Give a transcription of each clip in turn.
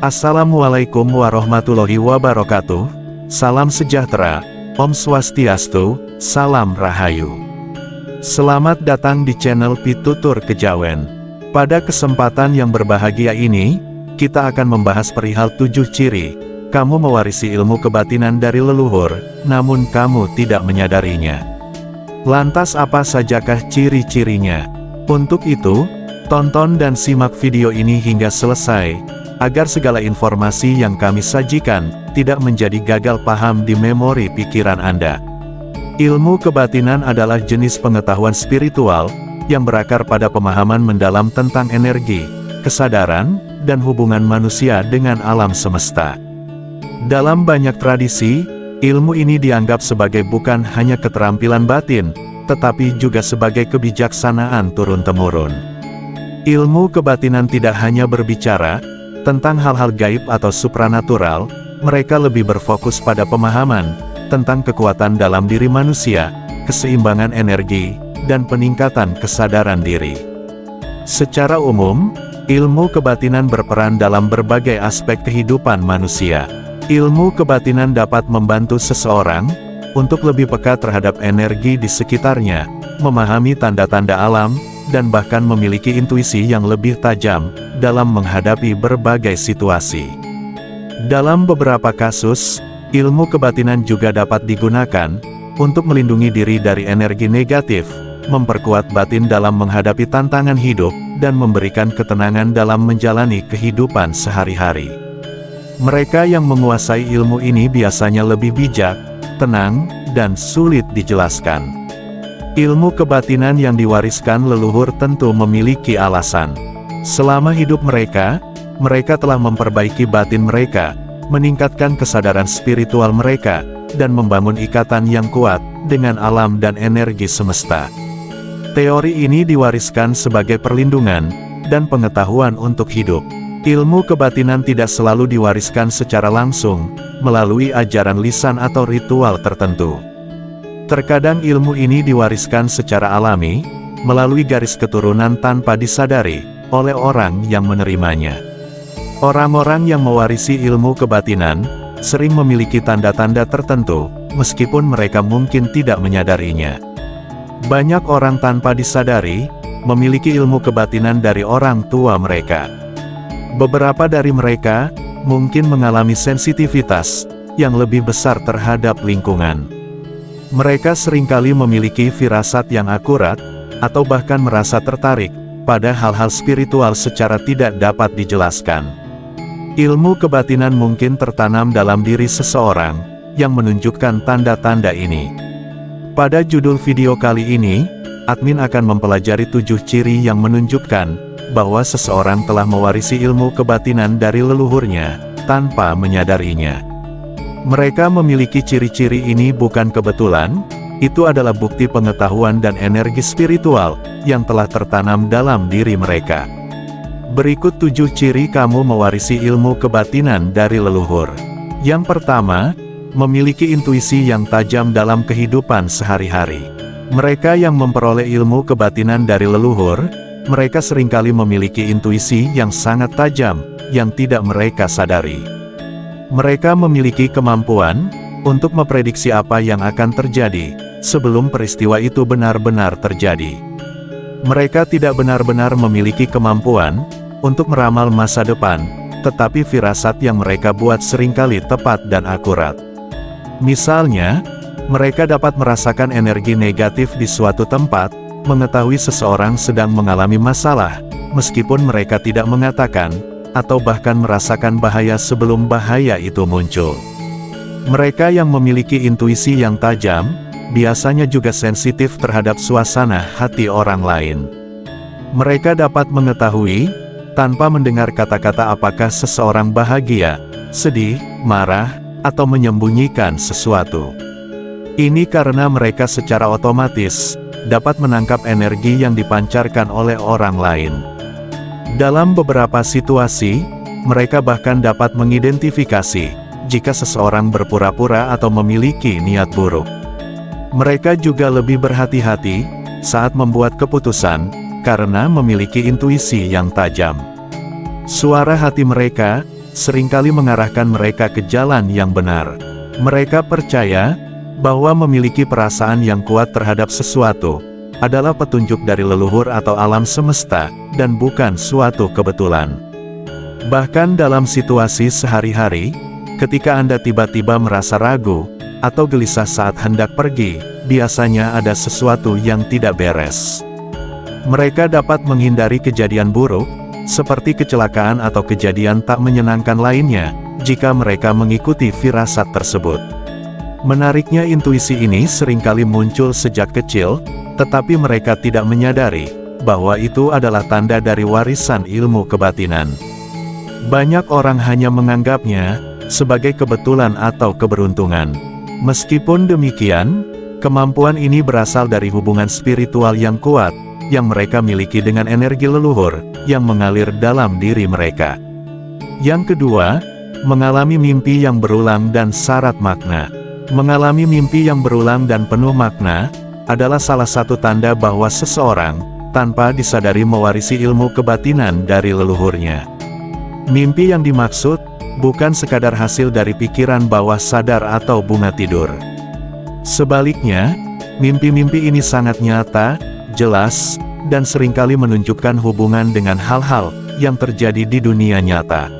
Assalamualaikum warahmatullahi wabarakatuh. Salam sejahtera, Om Swastiastu, Salam Rahayu. Selamat datang di channel Pitutur Kejawen. Pada kesempatan yang berbahagia ini, kita akan membahas perihal 7 ciri kamu mewarisi ilmu kebatinan dari leluhur, namun kamu tidak menyadarinya. Lantas apa sajakah ciri-cirinya? Untuk itu, tonton dan simak video ini hingga selesai, agar segala informasi yang kami sajikan, tidak menjadi gagal paham di memori pikiran Anda. Ilmu kebatinan adalah jenis pengetahuan spiritual, yang berakar pada pemahaman mendalam tentang energi, kesadaran, dan hubungan manusia dengan alam semesta. Dalam banyak tradisi, ilmu ini dianggap sebagai bukan hanya keterampilan batin, tetapi juga sebagai kebijaksanaan turun-temurun. Ilmu kebatinan tidak hanya berbicara tentang hal-hal gaib atau supranatural, mereka lebih berfokus pada pemahaman tentang kekuatan dalam diri manusia, keseimbangan energi, dan peningkatan kesadaran diri. Secara umum, ilmu kebatinan berperan dalam berbagai aspek kehidupan manusia. Ilmu kebatinan dapat membantu seseorang untuk lebih peka terhadap energi di sekitarnya, memahami tanda-tanda alam, dan bahkan memiliki intuisi yang lebih tajam dalam menghadapi berbagai situasi. Dalam beberapa kasus, ilmu kebatinan juga dapat digunakan untuk melindungi diri dari energi negatif, memperkuat batin dalam menghadapi tantangan hidup, dan memberikan ketenangan dalam menjalani kehidupan sehari-hari. Mereka yang menguasai ilmu ini biasanya lebih bijak, tenang, dan sulit dijelaskan. Ilmu kebatinan yang diwariskan leluhur tentu memiliki alasan. Selama hidup mereka telah memperbaiki batin mereka, meningkatkan kesadaran spiritual mereka, dan membangun ikatan yang kuat dengan alam dan energi semesta. Teori ini diwariskan sebagai perlindungan dan pengetahuan untuk hidup. Ilmu kebatinan tidak selalu diwariskan secara langsung, melalui ajaran lisan atau ritual tertentu. Terkadang ilmu ini diwariskan secara alami, melalui garis keturunan tanpa disadari oleh orang yang menerimanya. Orang-orang yang mewarisi ilmu kebatinan sering memiliki tanda-tanda tertentu, meskipun mereka mungkin tidak menyadarinya. Banyak orang tanpa disadari memiliki ilmu kebatinan dari orang tua mereka. Beberapa dari mereka mungkin mengalami sensitivitas yang lebih besar terhadap lingkungan. Mereka seringkali memiliki firasat yang akurat, atau bahkan merasa tertarik pada hal-hal spiritual secara tidak dapat dijelaskan. Ilmu kebatinan mungkin tertanam dalam diri seseorang, yang menunjukkan tanda-tanda ini. Pada judul video kali ini, admin akan mempelajari 7 ciri yang menunjukkan bahwa seseorang telah mewarisi ilmu kebatinan dari leluhurnya, tanpa menyadarinya. Mereka memiliki ciri-ciri ini bukan kebetulan, itu adalah bukti pengetahuan dan energi spiritual yang telah tertanam dalam diri mereka. Berikut 7 ciri kamu mewarisi ilmu kebatinan dari leluhur. Yang pertama, memiliki intuisi yang tajam dalam kehidupan sehari-hari. Mereka yang memperoleh ilmu kebatinan dari leluhur, mereka seringkali memiliki intuisi yang sangat tajam, yang tidak mereka sadari. Mereka memiliki kemampuan untuk memprediksi apa yang akan terjadi sebelum peristiwa itu benar-benar terjadi. Mereka tidak benar-benar memiliki kemampuan untuk meramal masa depan, tetapi firasat yang mereka buat seringkali tepat dan akurat. Misalnya, mereka dapat merasakan energi negatif di suatu tempat, mengetahui seseorang sedang mengalami masalah, meskipun mereka tidak mengatakan, atau bahkan merasakan bahaya sebelum bahaya itu muncul. Mereka yang memiliki intuisi yang tajam, biasanya juga sensitif terhadap suasana hati orang lain. Mereka dapat mengetahui, tanpa mendengar kata-kata apakah seseorang bahagia, sedih, marah, atau menyembunyikan sesuatu. Ini karena mereka secara otomatis dapat menangkap energi yang dipancarkan oleh orang lain. Dalam beberapa situasi, mereka bahkan dapat mengidentifikasi jika seseorang berpura-pura atau memiliki niat buruk. Mereka juga lebih berhati-hati saat membuat keputusan, karena memiliki intuisi yang tajam. Suara hati mereka seringkali mengarahkan mereka ke jalan yang benar. Mereka percaya bahwa memiliki perasaan yang kuat terhadap sesuatu adalah petunjuk dari leluhur atau alam semesta, dan bukan suatu kebetulan. Bahkan dalam situasi sehari-hari, ketika Anda tiba-tiba merasa ragu atau gelisah saat hendak pergi, biasanya ada sesuatu yang tidak beres. Mereka dapat menghindari kejadian buruk, seperti kecelakaan atau kejadian tak menyenangkan lainnya, jika mereka mengikuti firasat tersebut. Menariknya, intuisi ini seringkali muncul sejak kecil, tetapi mereka tidak menyadari bahwa itu adalah tanda dari warisan ilmu kebatinan. Banyak orang hanya menganggapnya sebagai kebetulan atau keberuntungan. Meskipun demikian, kemampuan ini berasal dari hubungan spiritual yang kuat yang mereka miliki dengan energi leluhur yang mengalir dalam diri mereka. Yang kedua, mengalami mimpi yang berulang dan syarat makna. Mengalami mimpi yang berulang dan penuh makna adalah salah satu tanda bahwa seseorang tanpa disadari mewarisi ilmu kebatinan dari leluhurnya. Mimpi yang dimaksud bukan sekadar hasil dari pikiran bawah sadar atau bunga tidur. Sebaliknya, mimpi-mimpi ini sangat nyata, jelas, dan seringkali menunjukkan hubungan dengan hal-hal yang terjadi di dunia nyata.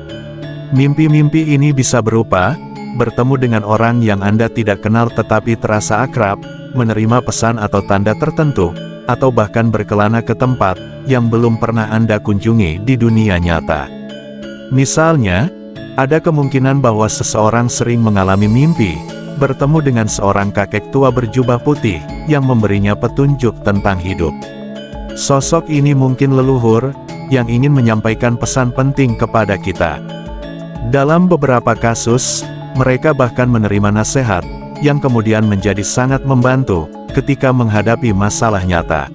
Mimpi-mimpi ini bisa berupa bertemu dengan orang yang Anda tidak kenal tetapi terasa akrab, menerima pesan atau tanda tertentu, atau bahkan berkelana ke tempat yang belum pernah Anda kunjungi di dunia nyata. Misalnya, ada kemungkinan bahwa seseorang sering mengalami mimpi bertemu dengan seorang kakek tua berjubah putih yang memberinya petunjuk tentang hidup. Sosok ini mungkin leluhur yang ingin menyampaikan pesan penting kepada kita. Dalam beberapa kasus, mereka bahkan menerima nasihat yang kemudian menjadi sangat membantu ketika menghadapi masalah nyata.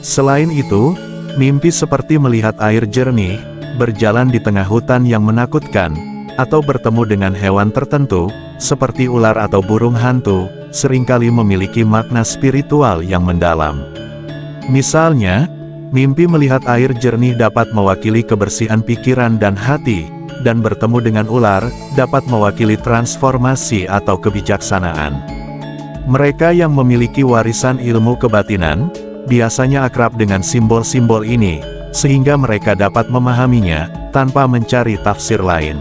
Selain itu, mimpi seperti melihat air jernih, berjalan di tengah hutan yang menakutkan, atau bertemu dengan hewan tertentu, seperti ular atau burung hantu, seringkali memiliki makna spiritual yang mendalam. Misalnya, mimpi melihat air jernih dapat mewakili kebersihan pikiran dan hati, dan bertemu dengan ular dapat mewakili transformasi atau kebijaksanaan. Mereka yang memiliki warisan ilmu kebatinan biasanya akrab dengan simbol-simbol ini, sehingga mereka dapat memahaminya tanpa mencari tafsir lain.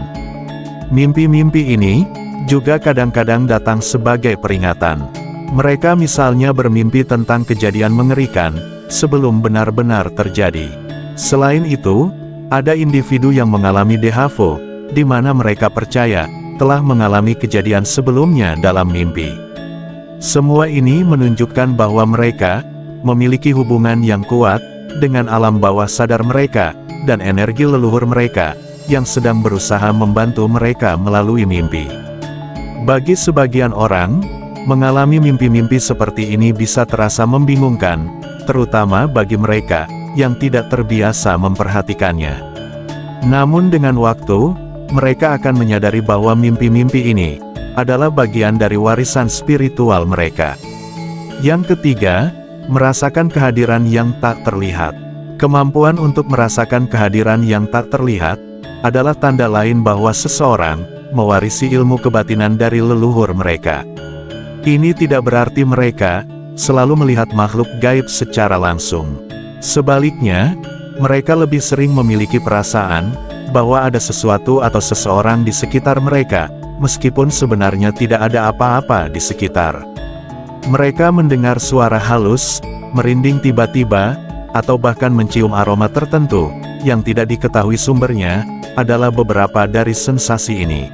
Mimpi-mimpi ini juga kadang-kadang datang sebagai peringatan. Mereka misalnya bermimpi tentang kejadian mengerikan sebelum benar-benar terjadi. Selain itu, ada individu yang mengalami déjà vu, di mana mereka percaya telah mengalami kejadian sebelumnya dalam mimpi. Semua ini menunjukkan bahwa mereka memiliki hubungan yang kuat dengan alam bawah sadar mereka, dan energi leluhur mereka yang sedang berusaha membantu mereka melalui mimpi. Bagi sebagian orang, mengalami mimpi-mimpi seperti ini bisa terasa membingungkan, terutama bagi mereka yang tidak terbiasa memperhatikannya. Namun dengan waktu, mereka akan menyadari bahwa mimpi-mimpi ini adalah bagian dari warisan spiritual mereka. Yang ketiga, merasakan kehadiran yang tak terlihat. Kemampuan untuk merasakan kehadiran yang tak terlihat adalah tanda lain bahwa seseorang mewarisi ilmu kebatinan dari leluhur mereka. Ini tidak berarti mereka selalu melihat makhluk gaib secara langsung. Sebaliknya, mereka lebih sering memiliki perasaan bahwa ada sesuatu atau seseorang di sekitar mereka, meskipun sebenarnya tidak ada apa-apa di sekitar. Mereka mendengar suara halus, merinding tiba-tiba, atau bahkan mencium aroma tertentu yang tidak diketahui sumbernya, adalah beberapa dari sensasi ini.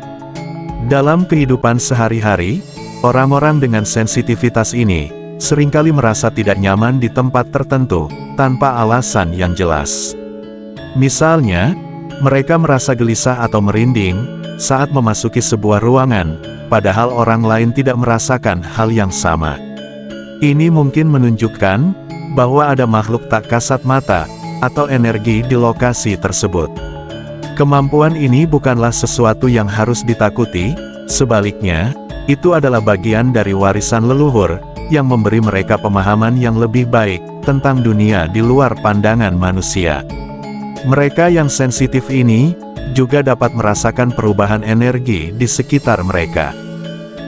Dalam kehidupan sehari-hari, orang-orang dengan sensitivitas ini seringkali merasa tidak nyaman di tempat tertentu tanpa alasan yang jelas. Misalnya, mereka merasa gelisah atau merinding saat memasuki sebuah ruangan, padahal orang lain tidak merasakan hal yang sama. Ini mungkin menunjukkan bahwa ada makhluk tak kasat mata atau energi di lokasi tersebut. Kemampuan ini bukanlah sesuatu yang harus ditakuti, sebaliknya, itu adalah bagian dari warisan leluhur yang memberi mereka pemahaman yang lebih baik tentang dunia di luar pandangan manusia. Mereka yang sensitif ini juga dapat merasakan perubahan energi di sekitar mereka.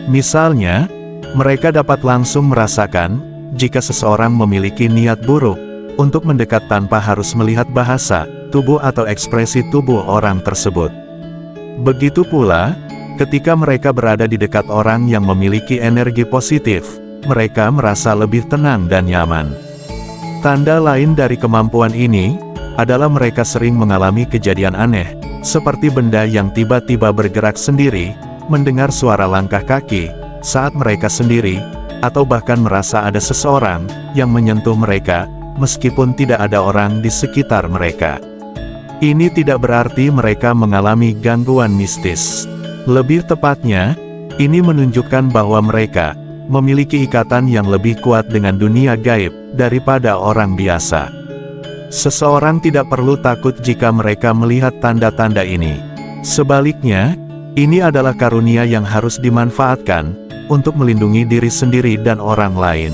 Misalnya, mereka dapat langsung merasakan jika seseorang memiliki niat buruk untuk mendekat tanpa harus melihat bahasa tubuh atau ekspresi tubuh orang tersebut. Begitu pula, ketika mereka berada di dekat orang yang memiliki energi positif, mereka merasa lebih tenang dan nyaman. Tanda lain dari kemampuan ini adalah mereka sering mengalami kejadian aneh, seperti benda yang tiba-tiba bergerak sendiri, mendengar suara langkah kaki saat mereka sendiri, atau bahkan merasa ada seseorang yang menyentuh mereka, meskipun tidak ada orang di sekitar mereka. Ini tidak berarti mereka mengalami gangguan mistis. Lebih tepatnya, ini menunjukkan bahwa mereka memiliki ikatan yang lebih kuat dengan dunia gaib daripada orang biasa. Seseorang tidak perlu takut jika mereka melihat tanda-tanda ini. Sebaliknya, ini adalah karunia yang harus dimanfaatkan untuk melindungi diri sendiri dan orang lain.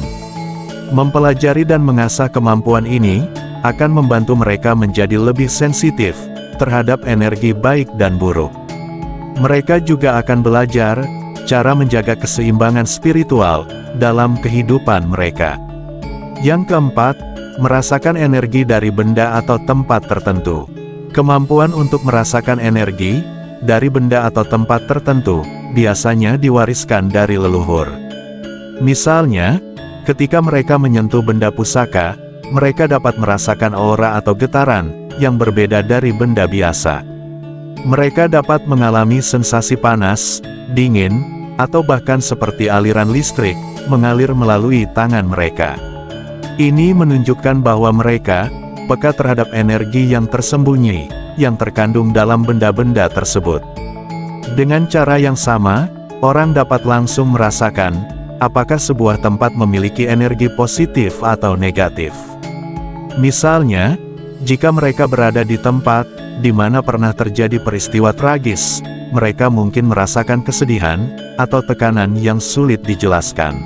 Mempelajari dan mengasah kemampuan ini akan membantu mereka menjadi lebih sensitif terhadap energi baik dan buruk. Mereka juga akan belajar cara menjaga keseimbangan spiritual dalam kehidupan mereka. Yang keempat, merasakan energi dari benda atau tempat tertentu. Kemampuan untuk merasakan energi dari benda atau tempat tertentu biasanya diwariskan dari leluhur. Misalnya, ketika mereka menyentuh benda pusaka, mereka dapat merasakan aura atau getaran yang berbeda dari benda biasa. Mereka dapat mengalami sensasi panas, dingin, atau bahkan seperti aliran listrik mengalir melalui tangan mereka. Ini menunjukkan bahwa mereka peka terhadap energi yang tersembunyi yang terkandung dalam benda-benda tersebut. Dengan cara yang sama, orang dapat langsung merasakan apakah sebuah tempat memiliki energi positif atau negatif. Misalnya, jika mereka berada di tempat di mana pernah terjadi peristiwa tragis, mereka mungkin merasakan kesedihan atau tekanan yang sulit dijelaskan.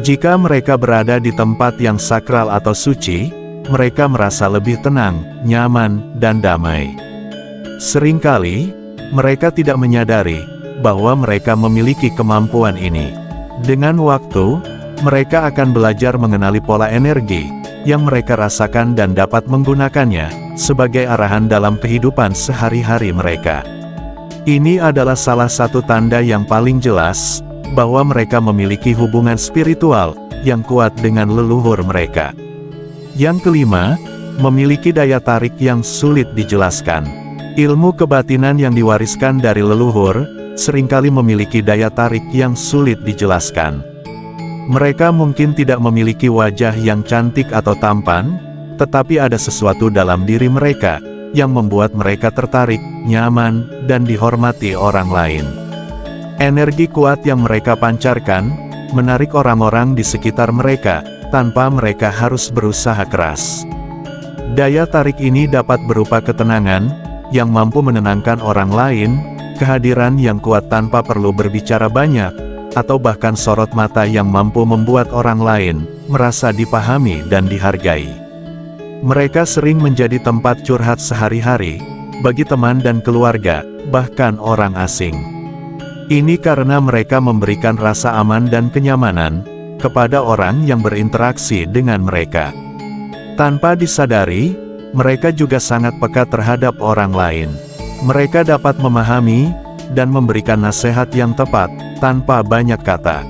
Jika mereka berada di tempat yang sakral atau suci, mereka merasa lebih tenang, nyaman, dan damai. Seringkali, mereka tidak menyadari bahwa mereka memiliki kemampuan ini. Dengan waktu, mereka akan belajar mengenali pola energi yang mereka rasakan dan dapat menggunakannya sebagai arahan dalam kehidupan sehari-hari mereka. Ini adalah salah satu tanda yang paling jelas bahwa mereka memiliki hubungan spiritual yang kuat dengan leluhur mereka. Yang kelima, memiliki daya tarik yang sulit dijelaskan. Ilmu kebatinan yang diwariskan dari leluhur seringkali memiliki daya tarik yang sulit dijelaskan. Mereka mungkin tidak memiliki wajah yang cantik atau tampan, tetapi ada sesuatu dalam diri mereka yang membuat mereka tertarik, nyaman, dan dihormati orang lain. Energi kuat yang mereka pancarkan menarik orang-orang di sekitar mereka tanpa mereka harus berusaha keras. Daya tarik ini dapat berupa ketenangan yang mampu menenangkan orang lain, kehadiran yang kuat tanpa perlu berbicara banyak, atau bahkan sorot mata yang mampu membuat orang lain merasa dipahami dan dihargai. Mereka sering menjadi tempat curhat sehari-hari bagi teman dan keluarga, bahkan orang asing. Ini karena mereka memberikan rasa aman dan kenyamanan kepada orang yang berinteraksi dengan mereka. Tanpa disadari, mereka juga sangat peka terhadap orang lain. Mereka dapat memahami dan memberikan nasihat yang tepat tanpa banyak kata.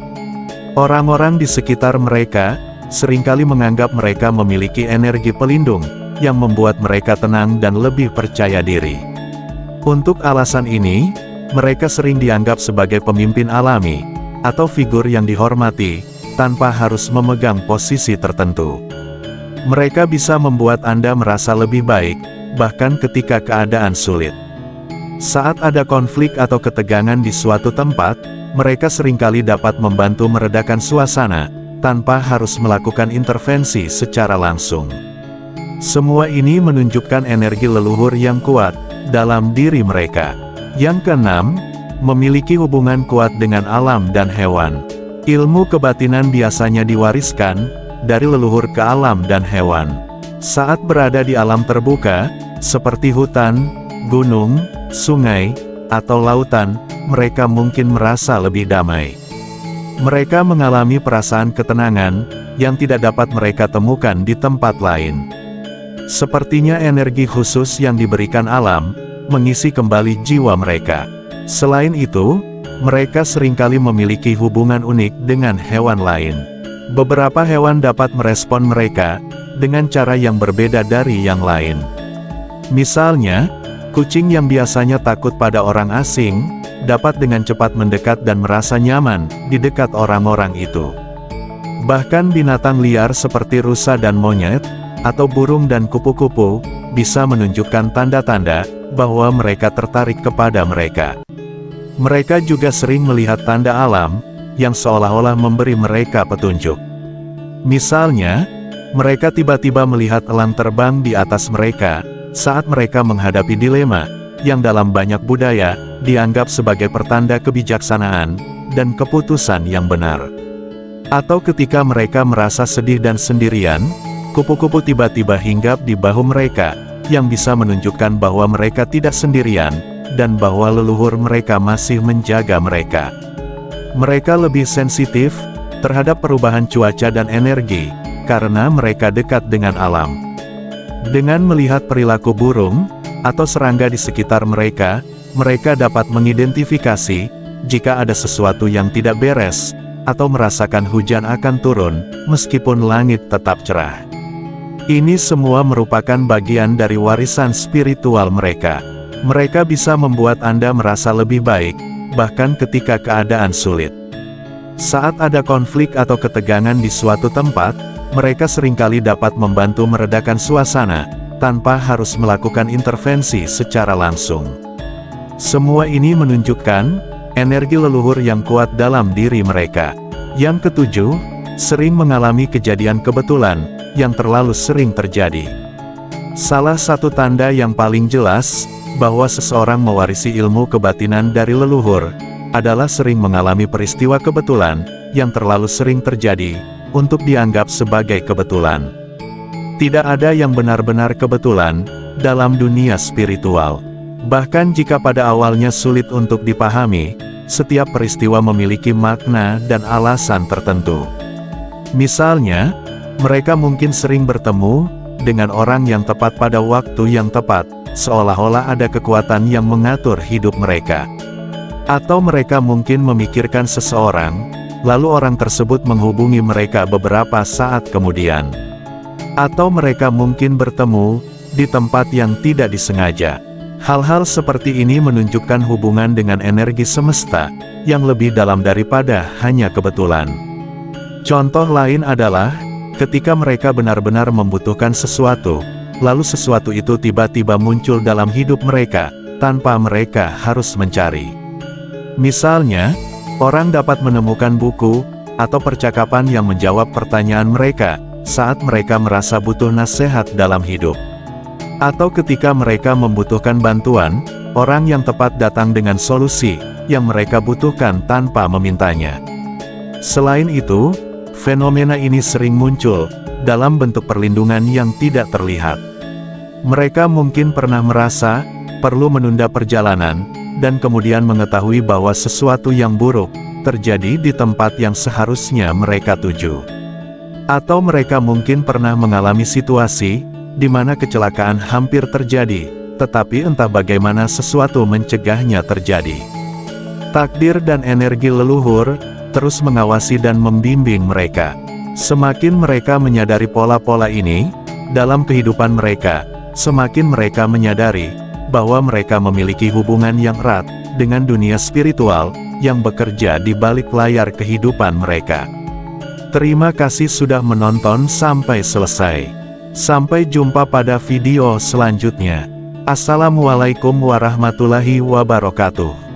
Orang-orang di sekitar mereka seringkali menganggap mereka memiliki energi pelindung yang membuat mereka tenang dan lebih percaya diri. Untuk alasan ini, mereka sering dianggap sebagai pemimpin alami atau figur yang dihormati tanpa harus memegang posisi tertentu. Mereka bisa membuat Anda merasa lebih baik, bahkan ketika keadaan sulit. Saat ada konflik atau ketegangan di suatu tempat, mereka seringkali dapat membantu meredakan suasana, tanpa harus melakukan intervensi secara langsung. Semua ini menunjukkan energi leluhur yang kuat dalam diri mereka. Yang keenam, memiliki hubungan kuat dengan alam dan hewan. Ilmu kebatinan biasanya diwariskan dari leluhur ke alam dan hewan. Saat berada di alam terbuka, seperti hutan, gunung, sungai, atau lautan, mereka mungkin merasa lebih damai. Mereka mengalami perasaan ketenangan yang tidak dapat mereka temukan di tempat lain. Sepertinya energi khusus yang diberikan alam mengisi kembali jiwa mereka. Selain itu, mereka seringkali memiliki hubungan unik dengan hewan lain. Beberapa hewan dapat merespon mereka dengan cara yang berbeda dari yang lain. Misalnya, kucing yang biasanya takut pada orang asing dapat dengan cepat mendekat dan merasa nyaman di dekat orang-orang itu. Bahkan binatang liar seperti rusa dan monyet, atau burung dan kupu-kupu, bisa menunjukkan tanda-tanda bahwa mereka tertarik kepada mereka. Mereka juga sering melihat tanda alam yang seolah-olah memberi mereka petunjuk. Misalnya, mereka tiba-tiba melihat elang terbang di atas mereka saat mereka menghadapi dilema yang dalam banyak budaya dianggap sebagai pertanda kebijaksanaan dan keputusan yang benar. Atau ketika mereka merasa sedih dan sendirian, kupu-kupu tiba-tiba hinggap di bahu mereka, yang bisa menunjukkan bahwa mereka tidak sendirian, dan bahwa leluhur mereka masih menjaga mereka. Mereka lebih sensitif terhadap perubahan cuaca dan energi, karena mereka dekat dengan alam. Dengan melihat perilaku burung atau serangga di sekitar mereka, mereka dapat mengidentifikasi jika ada sesuatu yang tidak beres, atau merasakan hujan akan turun, meskipun langit tetap cerah. Ini semua merupakan bagian dari warisan spiritual mereka. Mereka bisa membuat Anda merasa lebih baik, bahkan ketika keadaan sulit. Saat ada konflik atau ketegangan di suatu tempat, mereka seringkali dapat membantu meredakan suasana, tanpa harus melakukan intervensi secara langsung. Semua ini menunjukkan energi leluhur yang kuat dalam diri mereka. Yang ketujuh, sering mengalami kejadian kebetulan yang terlalu sering terjadi. Salah satu tanda yang paling jelas bahwa seseorang mewarisi ilmu kebatinan dari leluhur adalah sering mengalami peristiwa kebetulan yang terlalu sering terjadi untuk dianggap sebagai kebetulan. Tidak ada yang benar-benar kebetulan dalam dunia spiritual. Bahkan jika pada awalnya sulit untuk dipahami, setiap peristiwa memiliki makna dan alasan tertentu. Misalnya, mereka mungkin sering bertemu dengan orang yang tepat pada waktu yang tepat, seolah-olah ada kekuatan yang mengatur hidup mereka. Atau mereka mungkin memikirkan seseorang, lalu orang tersebut menghubungi mereka beberapa saat kemudian. Atau mereka mungkin bertemu di tempat yang tidak disengaja. Hal-hal seperti ini menunjukkan hubungan dengan energi semesta yang lebih dalam daripada hanya kebetulan. Contoh lain adalah ketika mereka benar-benar membutuhkan sesuatu, lalu sesuatu itu tiba-tiba muncul dalam hidup mereka tanpa mereka harus mencari. Misalnya, orang dapat menemukan buku atau percakapan yang menjawab pertanyaan mereka saat mereka merasa butuh nasihat dalam hidup. Atau ketika mereka membutuhkan bantuan, orang yang tepat datang dengan solusi yang mereka butuhkan tanpa memintanya. Selain itu, fenomena ini sering muncul dalam bentuk perlindungan yang tidak terlihat. Mereka mungkin pernah merasa perlu menunda perjalanan, dan kemudian mengetahui bahwa sesuatu yang buruk terjadi di tempat yang seharusnya mereka tuju. Atau mereka mungkin pernah mengalami situasi di mana kecelakaan hampir terjadi, tetapi entah bagaimana sesuatu mencegahnya terjadi. Takdir dan energi leluhur terus mengawasi dan membimbing mereka. Semakin mereka menyadari pola-pola ini dalam kehidupan mereka, semakin mereka menyadari bahwa mereka memiliki hubungan yang erat dengan dunia spiritual yang bekerja di balik layar kehidupan mereka. Terima kasih sudah menonton sampai selesai. Sampai jumpa pada video selanjutnya. Assalamualaikum warahmatullahi wabarakatuh.